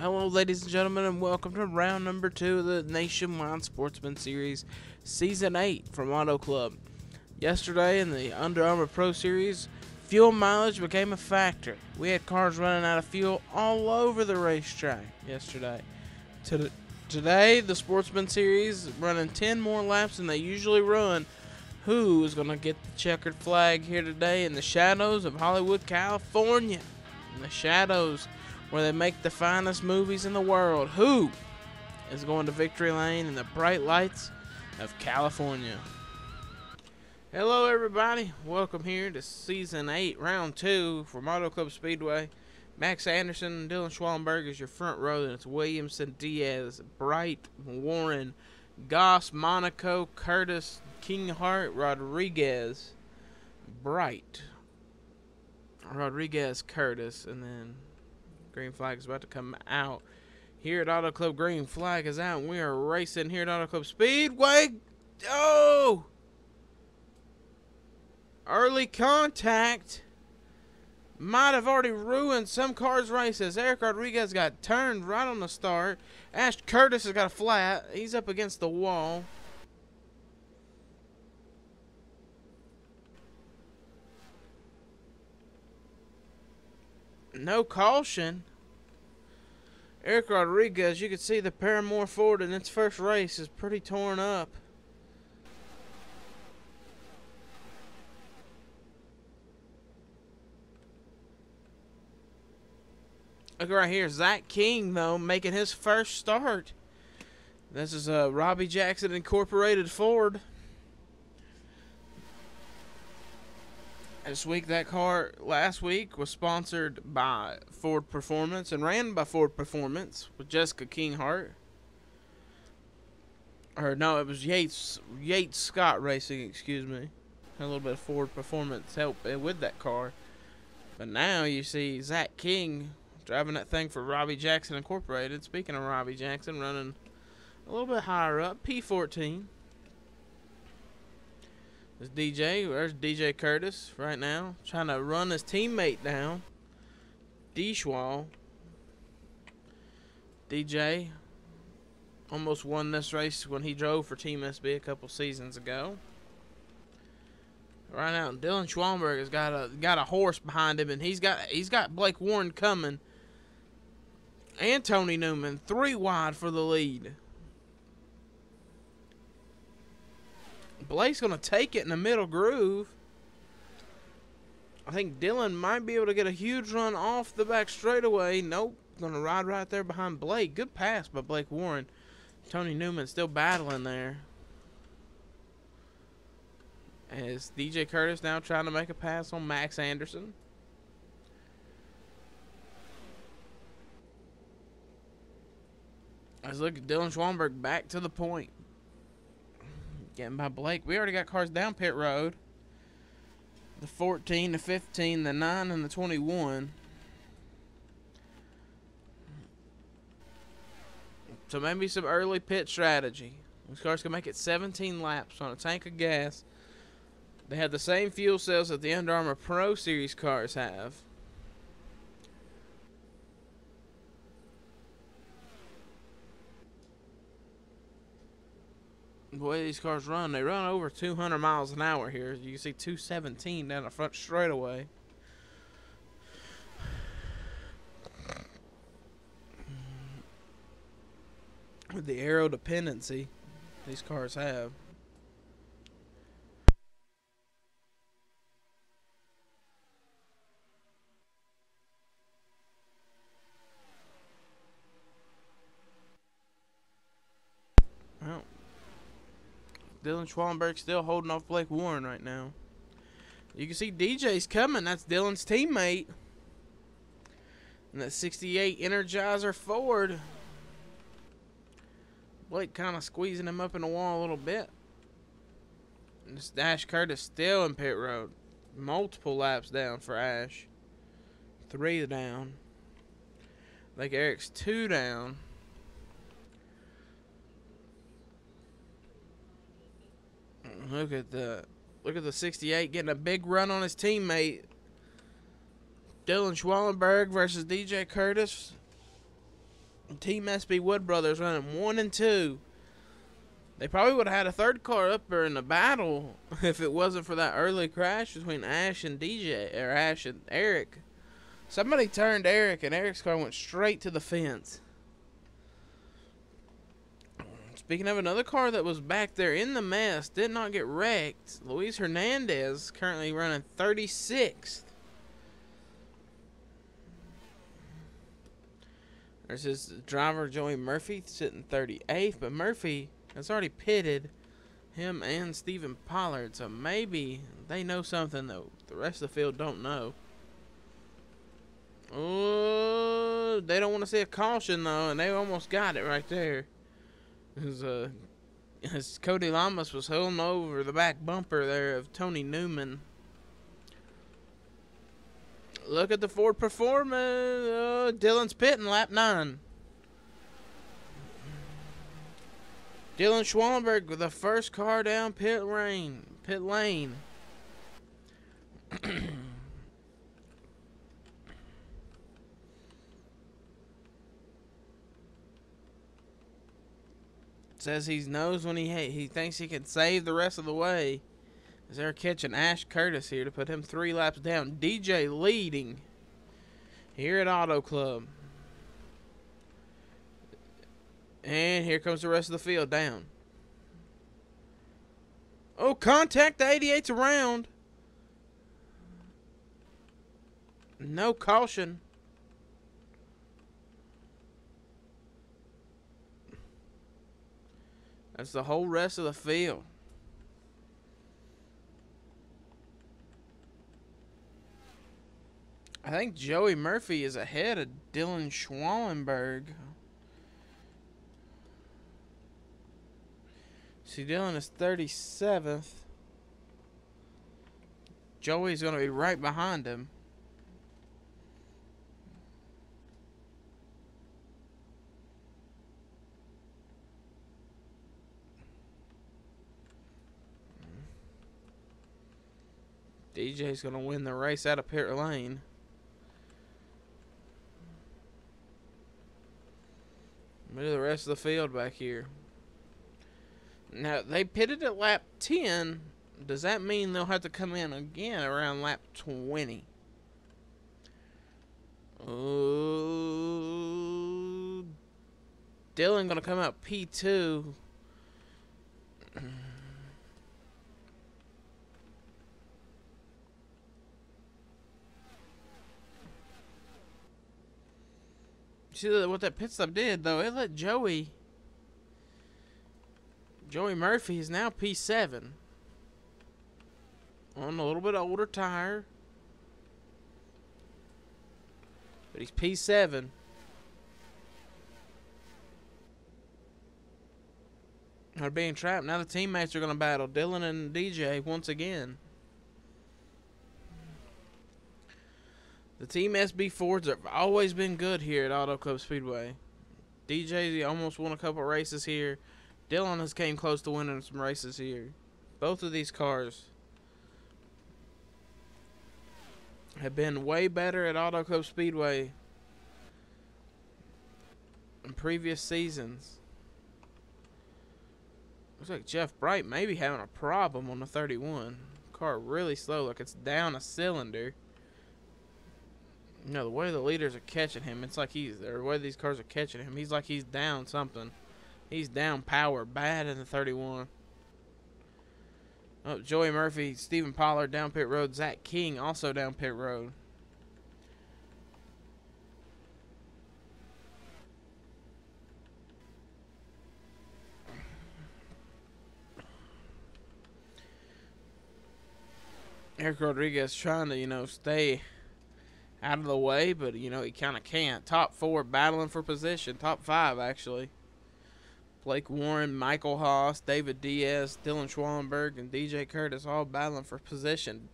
Hello, ladies and gentlemen, and welcome to round number 2 of the Nationwide Sportsman Series, Season 8 from Auto Club. Yesterday in the Under Armour Pro Series, fuel mileage became a factor. We had cars running out of fuel all over the racetrack yesterday. Today, the Sportsman Series running 10 more laps than they usually run. Who is going to get the checkered flag here today in the shadows of Hollywood, California? In the shadows where they make the finest movies in the world. Who is going to victory lane in the bright lights of California? Hello everybody, welcome here to Season 8, Round 2 from Auto Club Speedway. Max Anderson and Dylan Schwallenberg is your front row, and it's Williamson, Diaz, Bright, Warren, Goss, Monaco, Curtis, Kinghart, Rodriguez, Bright, Rodriguez, Curtis, and then green flag is about to come out here at Auto Club. Green flag is out, and we are racing here at Auto Club Speedway. Oh! Early contact might have already ruined some cars' races. Eric Rodriguez got turned right on the start. Ash Curtis has got a flat. He's up against the wall. No caution. Eric Rodriguez, you can see the Paramore Ford in its first race is pretty torn up. Look right here, Zach King, though, making his first start. This is a Robbie Jackson Incorporated Ford. This week, that car last week was sponsored by Ford Performance and ran by Ford Performance with Jessica Kinghart. Or no, it was Yates Scott Racing, excuse me. Had a little bit of Ford Performance help with that car. But now you see Zach King driving that thing for Robbie Jackson Incorporated. Speaking of Robbie Jackson, running a little bit higher up, P14. There's DJ. There's DJ Curtis right now, trying to run his teammate down. D-Schwal. DJ almost won this race when he drove for Team SB a couple seasons ago. Right now, Dylan Schwallenberg has got a horse behind him, and he's got Blake Warren coming, and Tony Newman 3 wide for the lead. Blake's going to take it in the middle groove. I think Dylan might be able to get a huge run off the back straightaway. Nope. Going to ride right there behind Blake. Good pass by Blake Warren. Tony Newman still battling there. As DJ Curtis now trying to make a pass on Max Anderson. Let's look at Dylan Schwallenberg back to the point. Getting by Blake. We already got cars down pit road. The 14, the 15, the 9, and the 21. So maybe some early pit strategy. These cars can make it 17 laps on a tank of gas. They have the same fuel cells that the Under Armour Pro Series cars have. The way these cars run, they run over 200 miles an hour here. You can see 217 down the front straightaway. With the aero dependency these cars have. Well, Dylan Schwallenberg still holding off Blake Warren right now. You can see DJ's coming. That's Dylan's teammate. And that 68 Energizer Ford. Blake kind of squeezing him up in the wall a little bit. And this Ash Curtis still in pit road. Multiple laps down for Ash. 3 down. I think Eric's 2 down. Look at the 68 getting a big run on his teammate. Dylan Schwallenberg versus DJ Curtis. Team SB Wood Brothers running 1 and 2. They probably would have had a third car up there in the battle if it wasn't for that early crash between Ash and DJ, or Ash and Eric. Somebody turned Eric, and Eric's car went straight to the fence. Speaking of another car that was back there in the mess, did not get wrecked, Luis Hernandez currently running 36th. There's his driver, Joey Murphy, sitting 38th, but Murphy has already pitted him and Stephen Pollard, so maybe they know something that the rest of the field don't know. Oh, they don't want to see a caution, though, and they almost got it right there. As Cody Lamas was holding over the back bumper there of Tony Newman. Look at the Ford performance. Dylan's pitting lap 9. Dylan Schwallenberg with the first car down pit lane. Says he knows when he thinks he can save the rest of the way. As they're catching Ash Curtis here to put him 3 laps down. DJ leading here at Auto Club. And here comes the rest of the field down. Oh, contact, the 88's around. No caution. That's the whole rest of the field. I think Joey Murphy is ahead of Dylan Schwallenberg. See, Dylan is 37th. Joey's going to be right behind him. DJ's going to win the race out of pit lane. Look at the rest of the field back here. Now, they pitted at lap 10. Does that mean they'll have to come in again around lap 20? Oh, Dylan going to come out P2. See what that pit stop did, though? It let Joey Murphy is now P7 on a little bit older tire, but he's P7. They're being trapped. Now the teammates are going to battle Dylan and DJ once again. The Team SB Fords have always been good here at Auto Club Speedway. DJ almost won a couple races here. Dylan has came close to winning some races here. Both of these cars have been way better at Auto Club Speedway in previous seasons. Looks like Jeff Bright may be having a problem on the 31. Car really slow, like it's down a cylinder. You know, the way the leaders are catching him, it's like the way these cars are catching him, he's like he's down something. He's down power bad in the 31. Oh, Joey Murphy, Stephen Pollard down pit road. Zach King also down pit road. Eric Rodriguez trying to, stay out of the way, but, he kind of can't. Top 4 battling for position. Top 5, actually. Blake Warren, Michael Haas, David Diaz, Dylan Schwallenberg, and DJ Curtis all battling for position.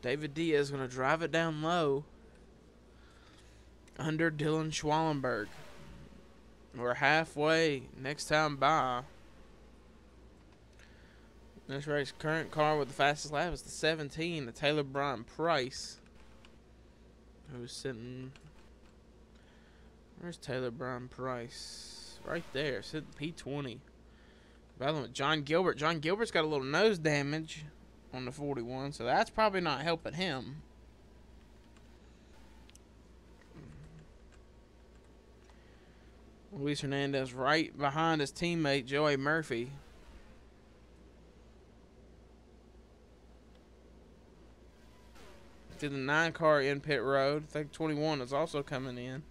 David Diaz is going to drive it down low under Dylan Schwallenberg. We're halfway next time by. This race, current car with the fastest lap is the 17, the Taylor Brian Price, who's sitting Where's Taylor Brown Price? Right there, sitting P20. Battling with John Gilbert. John Gilbert's got a little nose damage on the 41, so that's probably not helping him. Luis Hernandez right behind his teammate Joey Murphy. To the 9 car in pit road. I think 21 is also coming in.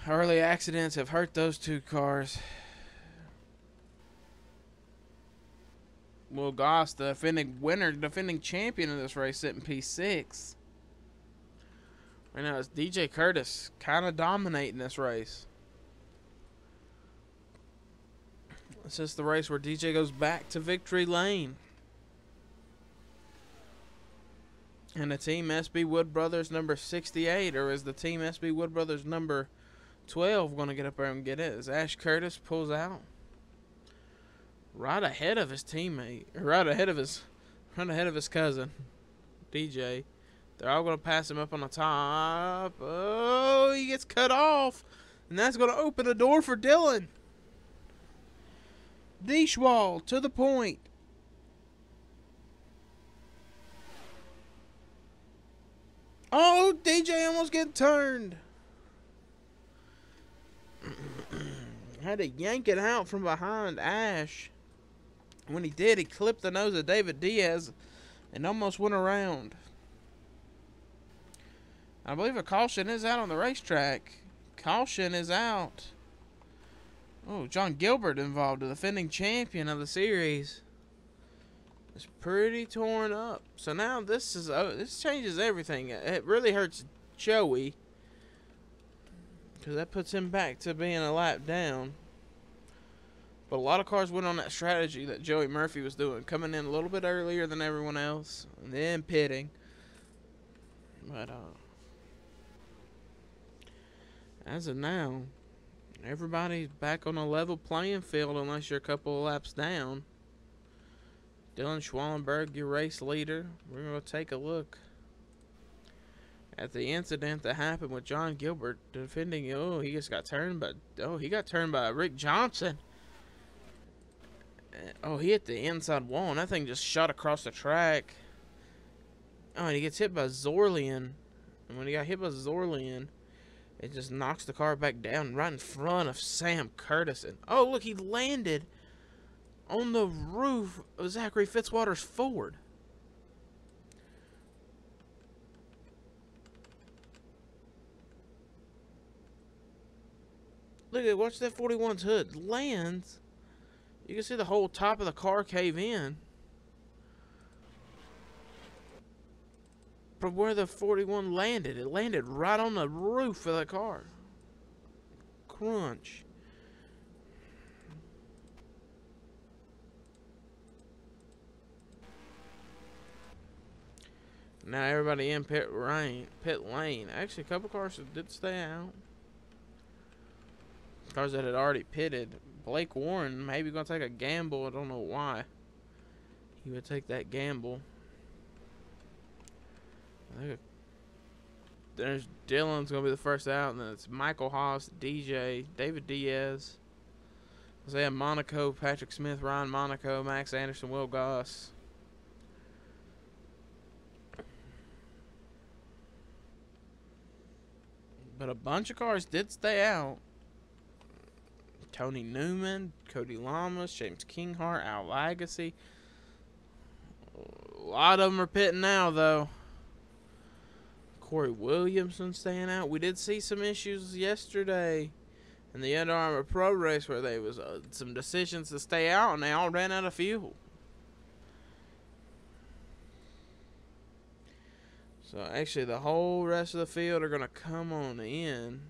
Early accidents have hurt those 2 cars. Will Goss, the defending winner, defending champion of this race, sitting P6. Right now it's DJ Curtis kind of dominating this race. It's just the race where DJ goes back to victory lane. And the Team SB Wood Brothers number 68, or is the Team SB Wood Brothers number 12 going to get up there and get it? As Ash Curtis pulls out right ahead of his teammate, or right ahead of his cousin, DJ. They're all going to pass him up on the top. Oh, he gets cut off. And that's going to open the door for Dylan. Deschwall to the point. Oh, DJ almost get turned. Had to yank it out from behind Ash. When he did, he clipped the nose of David Diaz and almost went around. I believe a caution is out on the racetrack. Caution is out. Oh, John Gilbert involved, the defending champion of the series. It's pretty torn up. So now this changes everything. It really hurts Joey, because that puts him back to being a lap down. But a lot of cars went on that strategy that Joey Murphy was doing, coming in a little bit earlier than everyone else and then pitting. But as of now, everybody's back on a level playing field unless you're a couple of laps down. Dylan Schwallenberg, your race leader. We're going to take a look at the incident that happened with John Gilbert defending. Oh, he just got turned by Rick Johnson. Oh, he hit the inside wall, and that thing just shot across the track. Oh, and he gets hit by Zorlian. And when he got hit by Zorlian, it just knocks the car back down right in front of Sam Curtis. And oh, look, he landed on the roof of Zachary Fitzwater's Ford. Look at, watch that 41's hood lands. You can see the whole top of the car cave in from where the 41 landed. It landed right on the roof of the car. Crunch. Now everybody in pit lane. Actually, a couple cars did stay out. Cars that had already pitted. Blake Warren maybe going to take a gamble. I don't know why he would take that gamble. There's Dylan's going to be the first out, and then it's Michael Haas, DJ, David Diaz, Isaiah Monaco, Patrick Smith, Ryan Monaco, Max Anderson, Will Goss. But a bunch of cars did stay out. Tony Newman, Cody Lamas, James Kinghart, Al Legacy. A lot of them are pitting now, though. Corey Williamson staying out. We did see some issues yesterday in the Under Armour Pro race where there was some decisions to stay out, and they all ran out of fuel. So actually, the whole rest of the field are going to come on in.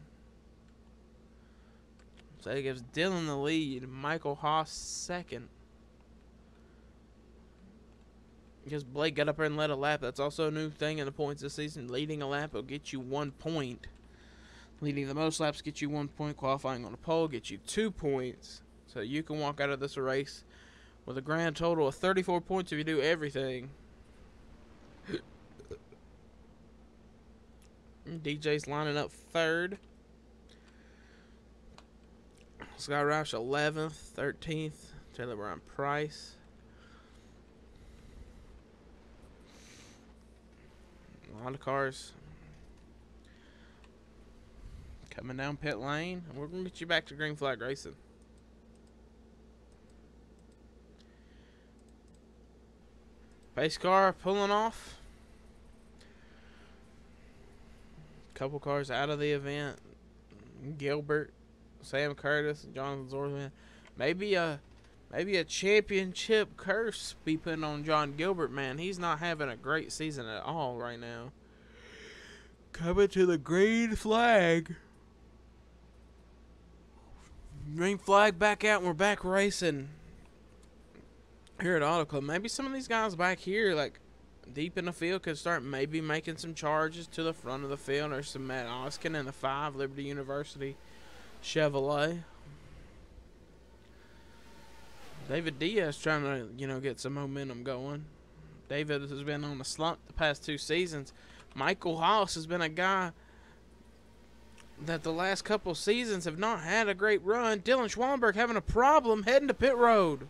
So that gives Dylan the lead. Michael Haas second. Because Blake got up there and led a lap. That's also a new thing in the points this season. Leading a lap will get you 1 point. Leading the most laps gets you 1 point. Qualifying on the pole gets you 2 points. So you can walk out of this race with a grand total of 34 points if you do everything. DJ's lining up third. Scott Roush 11th, 13th. Taylor Brown Price. A lot of cars coming down pit lane. We're going to get you back to green flag racing. Pace car pulling off. Couple cars out of the event. Gilbert, Sam Curtis, Jonathan Zorsman. Maybe a championship curse be putting on John Gilbert, man. He's not having a great season at all right now. Coming to the green flag. Green flag back out and we're back racing here at Auto Club. Maybe some of these guys back here, like deep in the field, could start maybe making some charges to the front of the field. There's some Matt Oskin in the 5 Liberty University Chevrolet. David Diaz trying to, get some momentum going. David has been on a slump the past 2 seasons. Michael Haas has been a guy that the last couple seasons have not had a great run. Dylan Schwallenberg having a problem heading to pit road.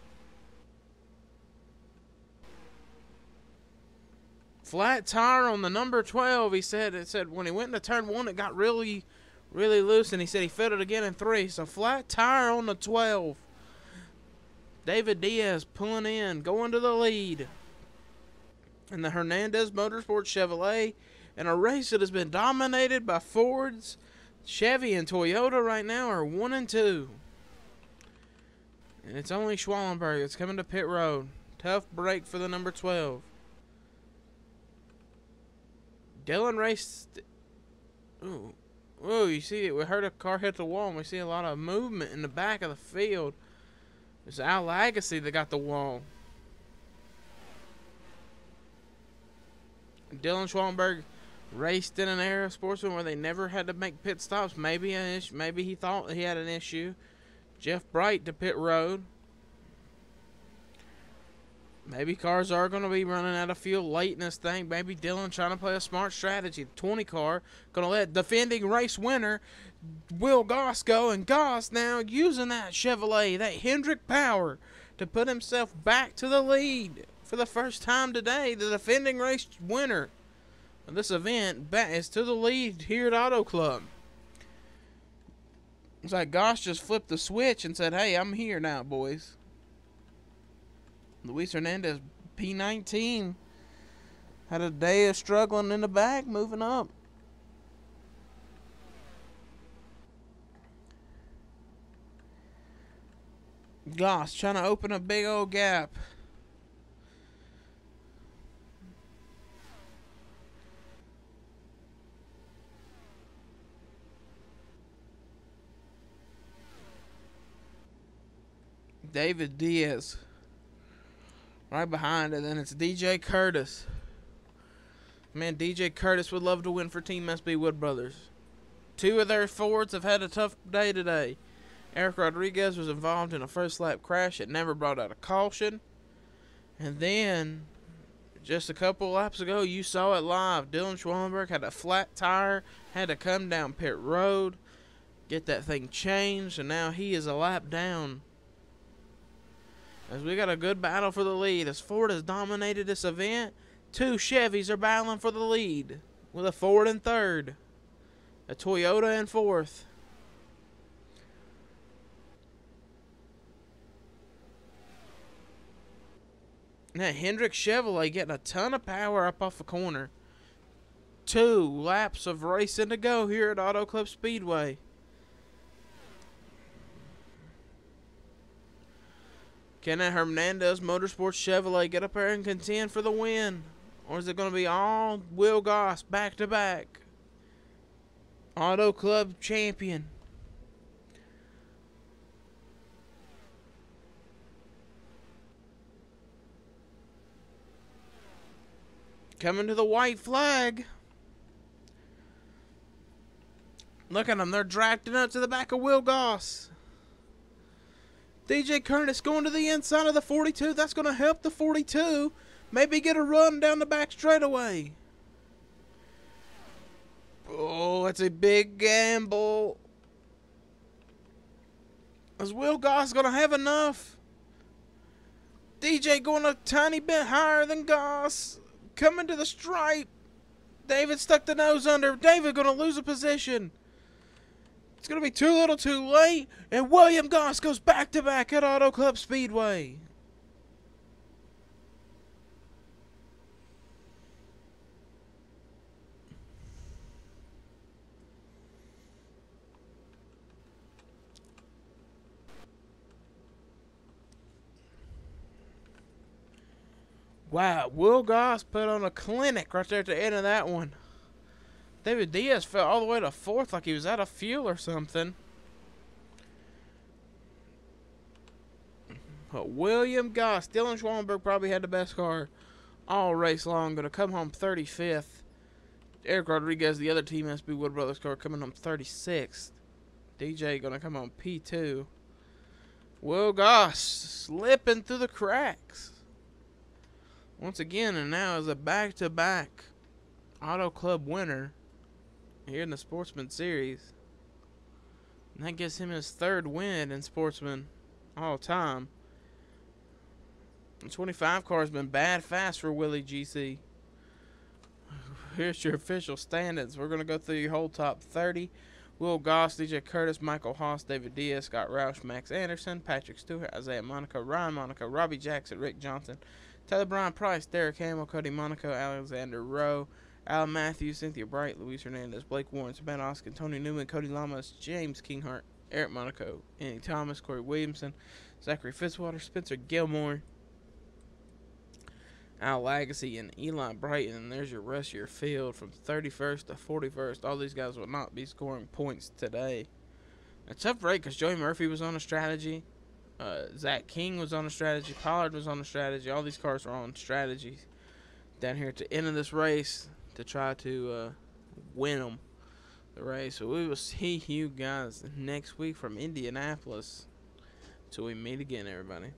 Flat tire on the number 12, he said. It said when he went into turn 1, it got really, really loose, and he said he felt it again in 3. So flat tire on the 12. David Diaz pulling in, going to the lead. And the Hernandez Motorsports Chevrolet in a race that has been dominated by Fords, Chevy, and Toyota right now are 1 and 2. And it's only Schwallenberg that's coming to pit road. Tough break for the number 12. Dylan raced. Ooh, you see it. We heard a car hit the wall, and we see a lot of movement in the back of the field. It's Al Lagacy that got the wall. Dylan Schwallenberg raced in an era of Sportsman where they never had to make pit stops. Maybe he thought he had an issue. Jeff Bright to pit road. Maybe cars are going to be running out of fuel late in this thing. Maybe Dylan trying to play a smart strategy. The 20 car going to let defending race winner Will Goss go. And Goss now using that Chevrolet, that Hendrick power, to put himself back to the lead for the first time today. The defending race winner of this event is to the lead here at Auto Club. It's like Goss just flipped the switch and said, hey, I'm here now, boys. Luis Hernandez, P19, had a day of struggling in the back, moving up. Goss trying to open a big old gap. David Diaz right behind it, and it's DJ Curtis. Man, DJ Curtis would love to win for Team SB Wood Brothers. 2 of their Fords have had a tough day today. Eric Rodriguez was involved in a first lap crash. It never brought out a caution. And then, just a couple laps ago, you saw it live. Dylan Schwallenberg had a flat tire, had to come down pit road, get that thing changed, and now he is a lap down. As we got a good battle for the lead. As Ford has dominated this event, 2 Chevys are battling for the lead, with a Ford in 3rd, a Toyota in 4th. And that Hendrick Chevrolet getting a ton of power up off the corner. 2 laps of racing to go here at Auto Club Speedway. Can that Hernandez Motorsports Chevrolet get up there and contend for the win? Or is it going to be all Will Goss back to back? Auto Club champion. Coming to the white flag. Look at them. They're dragging up to the back of Will Goss. DJ Curtis going to the inside of the 42. That's going to help the 42 maybe get a run down the back straightaway. Oh, it's a big gamble. Is Will Goss going to have enough? DJ going a tiny bit higher than Goss. Coming to the stripe. David stuck the nose under. David going to lose a position. It's going to be too little too late. And William Goss goes back-to-back at Auto Club Speedway. Wow, Will Goss put on a clinic right there at the end of that one. David Diaz fell all the way to fourth like he was out of fuel or something. But William Goss, Dylan Schwallenberg probably had the best car all race long. Going to come home 35th. Eric Rodriguez, the other Team SB Wood Brothers car, coming home 36th. DJ going to come home P2. Will Goss slipping through the cracks. Once again, and now is a back-to-back Auto Club winner here in the Sportsman Series. And that gives him his third win in Sportsman all time. The 25 car has been bad fast for Willie GC. Here's your official standings. We're going to go through your whole top 30. Will Goss, DJ Curtis, Michael Haas, David Diaz, Scott Roush, Max Anderson, Patrick Stewart, Isaiah Monaco, Ryan Monaco, Robbie Jackson, Rick Johnson, Tyler Brian Price, Derek Hamill, Cody Monaco, Alexander Rowe, Al Matthews, Cynthia Bright, Luis Hernandez, Blake Warren, Ben Oskin, Tony Newman, Cody Lamas, James Kinghart, Eric Monaco, Andy Thomas, Corey Williamson, Zachary Fitzwater, Spencer Gilmore, Al Lagacy, and Eli Brighton. And there's your rest of your field from 31st to 41st. All these guys will not be scoring points today. A tough break because Joey Murphy was on a strategy. Zach King was on a strategy. Pollard was on a strategy. All these cars were on strategies down here at the end of this race to try to win them the race. So we will see you guys next week from Indianapolis. Till we meet again, everybody.